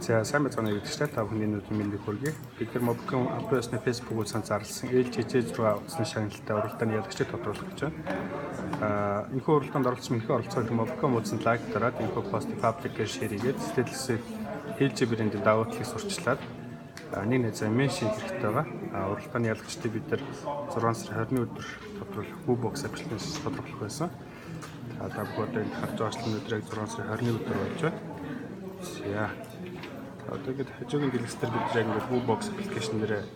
За сайн байцгаана гэдэгчтэй та бүхний өнөөдрийн мэндийг хүргэе. Бид нар Mobcom Apple-ны Facebook-аар зарласан LJJ6 утасны шагналтай уралдааны ялагчид тодруулах гэж байна. Энэхүү уралдаанд оролцсон мөнхийн оролцоог Mobcom үзэн лайк дараад энэхүү постыг пабликээр шеэр хийгээд сэтгэлдээ LJ брэндийн давуу талыг сурчлаад нэг нэзээ меншин хэрэгтэй байгаа. Уралдааны ялагчдыг бид нар 6 сарын 20-ны өдөр тодруулах Woobox аппликейшнээс тодруулах байсан. Та бүхэн харж байгаа өнөөдрийг 6 сарын 20-ны өдөр болж байна. За одоо ингээд хажуугийн дэлгэцээр бид яг ингээд Woobox аппликейшн дээр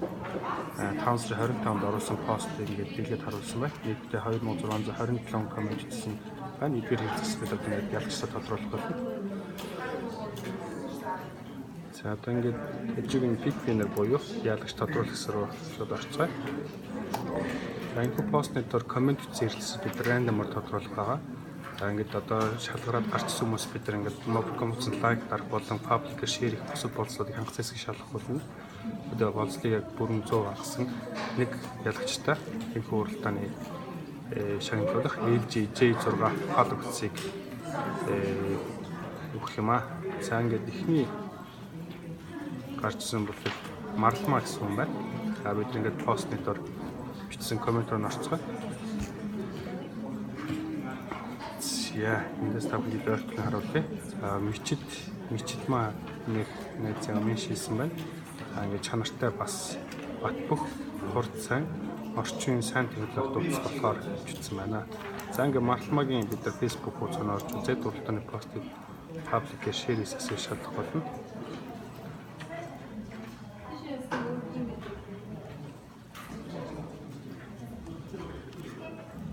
5 сарын 25-нд оруулсан постыг ингээд дэлгэд харуулсан байна. Нийтдээ 2627 коммент хийсэн байна. Эдгээр хэлцээс бид одоо ялагчдад тодруулах болно. За одоо ингээд хажуугийн pick winner буюу ялагч тодруулах хэсэг рүү шууд орцгоё. За энэ постны дор коммент зэрлэсэд бид рандомор тодруулах байгаа. Ингээд одоо шалгараад гарчсан хүмүүс бид нар ингээд Mobcom үзэн лайк дарах болон пабликээр шеэр хийх бусад болцлуудыг хангах хэсгийг шалгах болно. Одоо болцлыг яг бүрэн 100 гаргасан нэг ялагчтай энэхүү уралдааны шагналуулах LJJ6 пабликийг өгөх юм аа. За ингээд ихний гарчсан бол Марлмаа гэсэн хүн байна. За бид ингээд постны дор бичсэн комментоор орцгоё. Яа, эндээс та бүхэнд өөрчлөлт харуулъя. За мичилмаа нэг зам шийсэн байна. Ингээд чанартай бас бат бөх хурд сайн орчин сайн технологи төвс болохоор бичсэн байна. За ингээд Марлмагийн бид нар Facebook хуудасаар орж үзээд уралдааны постыг пабликээр шеэр хийсэсээ шалгах болно.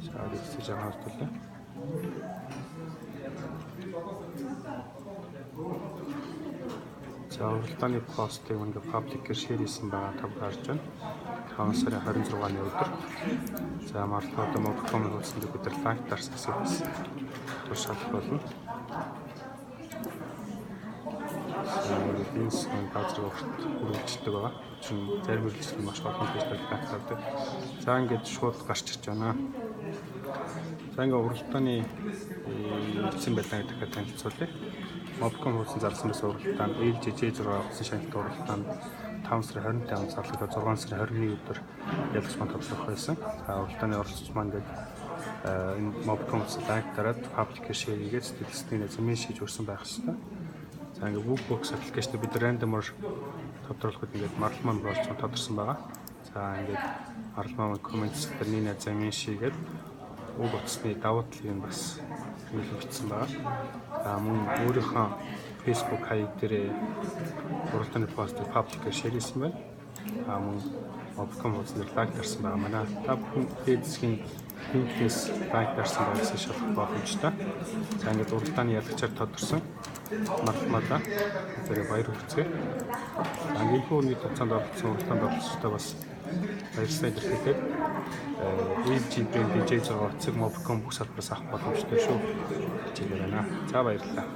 За тэгсэж хавталаа. За уралдааны постыг ингээд пабликээр шеэр хийсэн байгаа та харж байна. 5 сарын 26-ны өдөр. За Marbot Mobcom хуудсанд бид нар лайк дарсан хэсгээс туршаалах болно. Энэ сын базар үргэлжлэдэг байгаа. Чин зарим үргэлжлэл маш олон фэйсбүүк лайк дардаг. За ингээд шууд гарч ирж байна. За ингээд уралдааны эцсийн байлаа гэдэгт танилцуулъя. Mobcom хуудсан зарласан байсан уралдаанд LJJ6 утасны шагналтай уралдаанд 5 сарын 25-нд зарлагдаад 6 сарын 20-ны өдөр ялагч маань тоглох байсан. За уралдааны оролцогч маань ингээд энэ Mobcom хуудсан лайк дараад пабликээр шеэр хийгээд сэтгэлдээ зэмэн шийдэж өрсөн байх хэвээр. За ингээд Woobox аппликейшнийг бид рандомор тодруулахад ингээд Марлмаа болж тодорсон байгаа. За ингээд Марлмаа комментс дээр нэг зэмэн шийгээд уг утасны давуу талыг бас хэлсэн байгаа. За мөн өөрийнхөө Facebook хаяг дээр уралдааны постыг пабликээр шеэр хийсэн байна. Мөн Mobcom хуудсанд лайк дарсан байгаа манай. Та бүхэн фэйсбүүкийн линкээс лайк дарсан байгаас шалгах боломжтой. За ингээд уралдааны ялагчаар тодорсон Марлмаа зэрэг баяр хүргэе. За ингээд өнөөдөр тацаанд оролцсон уралдаанд оролцогчтой бас баяртай илэрхийлээд LJ брэндийн J6 утсыг Mobcom бүх салбараас авах боломжтой шүү гэж байна. За баярлалаа.